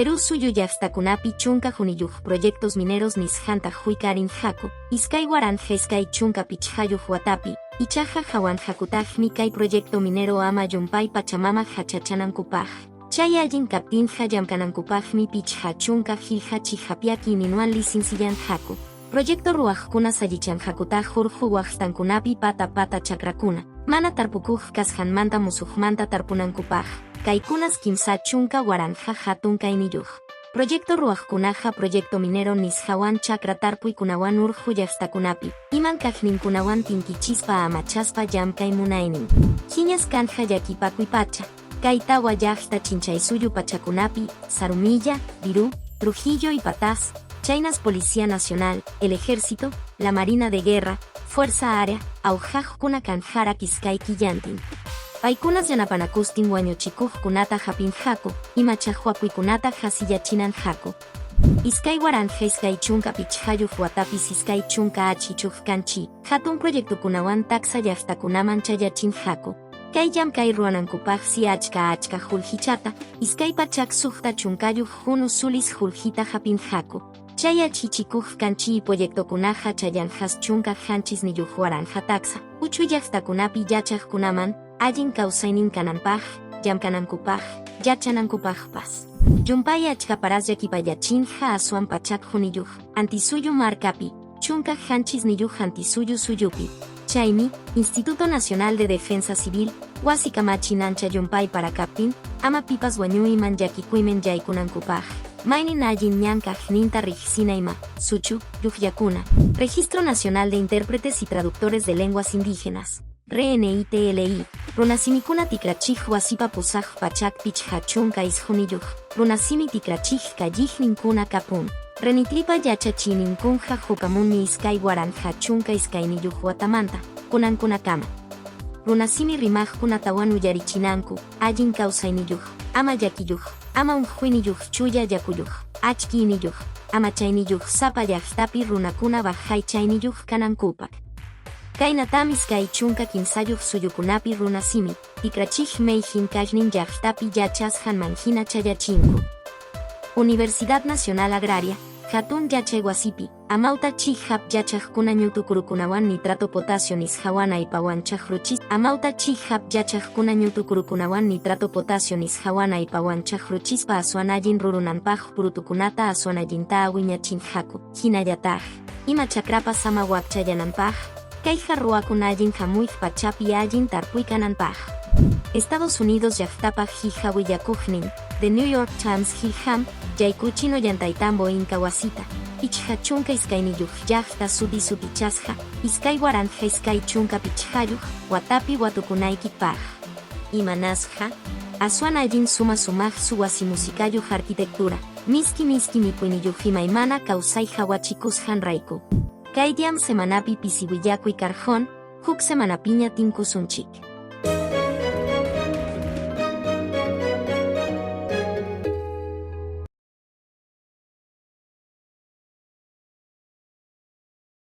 Perú suyu llaqtakunapi chunka juniyuq proyectos mineros nishanta huikarin haku, iskay waran iskay chunka pichhayuq watapi, ichaja hawan hakutajmi kay proyecto minero ama yumpay pachamama hachachanankupaj. Chay allin kaptinja llamkanankupajmi pichha chunka hilja chihapiaki minuan licencian haku. Proyecto ruajkuna sallichan hakutaj hurju waqtankunapi pata chakrakuna, mana tarpukuj kashanmanta musuqmanta tarpunankupaj. Kaikunas kimsa chunka waranja hatun kainiyuj. Proyecto ruajkunaja proyecto minero nishawan chakra tarpuy kunawan urju llaqtakunapi, iman kajninkunawan tinkichispa amachaspa llamkay munaynin. Hiñas kanja llakipakuy pacha, kaitawa llaqta chinchaysuyu pachakunapi, Sarumilla, Virú, Trujillo y Patás, Chainas Policía Nacional, el Ejército, la Marina de Guerra, Fuerza Aérea, aujajkuna kanjara kiskay killantin. Paikunas yanapanakustin wañuchikuj kunata hapin haku, imachahuapuikunata hasiyachinan haku. Iskay waranja iskay chunka pichhayuj watapis iskay chunka achichuj kanchi, hatun proyectukunawan taksa llaqtakunaman chayachin haku. Kay llamkay ruanankupaj si achka hulhichata, iskay pachak sujta chunkayuj hunu sulis hulhita hapin haku. Chay achichikuj kanchi y proyectokunaja chayanjas chunka hanchis niyuj waranja taksa, uchuy llaqtakunapi yachajkunaman, allin kawsaynin kananpaj, llamkanankupaj, yachanankupajpas. Yumpay achkaparas llakipayachinja aswan pachak juniyuj, antisuyu markapi, chunka hanchis niyuj antisuyu suyupi. Chaymi, Instituto Nacional de Defensa Civil, wasikamachinnancha yumpay para kaptin, ama pipas wañuyman llakikuymen yaykunankupaj. Maynin allin ñankaj ninta rijsinayma, suchu, yuhyakuna. Registro Nacional de Intérpretes y Traductores de Lenguas Indígenas. RNITLI, runasimikuna tikrachij wasipa pusaj pachak pichha chunka isjuniyuj, runasimi tikrachij kallij kapun. Renitripa yachachinikunja hukamunni iskay waranja chunka iskayniyuj watamanta, kunankunakama. Runasimi rimajkuna tawan uyarichinanku, allin kawsayniyuj, ama llakiyuj, ama unjuiniyuj chuya yakuyuj, achkiniyuj, ama chayniyuj sapa llaqtapi runakuna bajay chayniyuj kanankupak. Kaynatami iskay chunka kinsayuj suyukunapi runasimi, tikrachij meijin kajnin llaqtapi yachasjan manjina chayachinku. Universidad Nacional Agraria, hatun yachay wasipi, amauta chihap yachajkuna ñutukurukunawan nitrato potasio nishawana ipawan chajruchis, amauta chihap yachajkuna ñutukurukunawan nitrato potasio nishawana ipawan chajruchispa aswanallin rurunanpaj purutukunata aswanallinta awiñachin haku, hinayataj, ima chakrapa sama wakchayananpaj, kayja ruakunallin hamuij pachapi allin tarpuikananpaj. Estados Unidos llaqtapaj hijawillakuqnin, The New York Times Hilham, yaykuchino llantaytambo inkawasita, ichha chunka iskayniyuj llaqta sutichasja, iskay waranja iskay chunka pichhayuj, watapi watukunaykipaj. Imanasja, aswan allin sumaj su wasimusikayuj arquitectura, miski mipuyniyuj imaymana kawsay hawachikusjan rayku. Kay diam semanapi pisiwillakuy karjon, huk semanapiña tinkusunchik.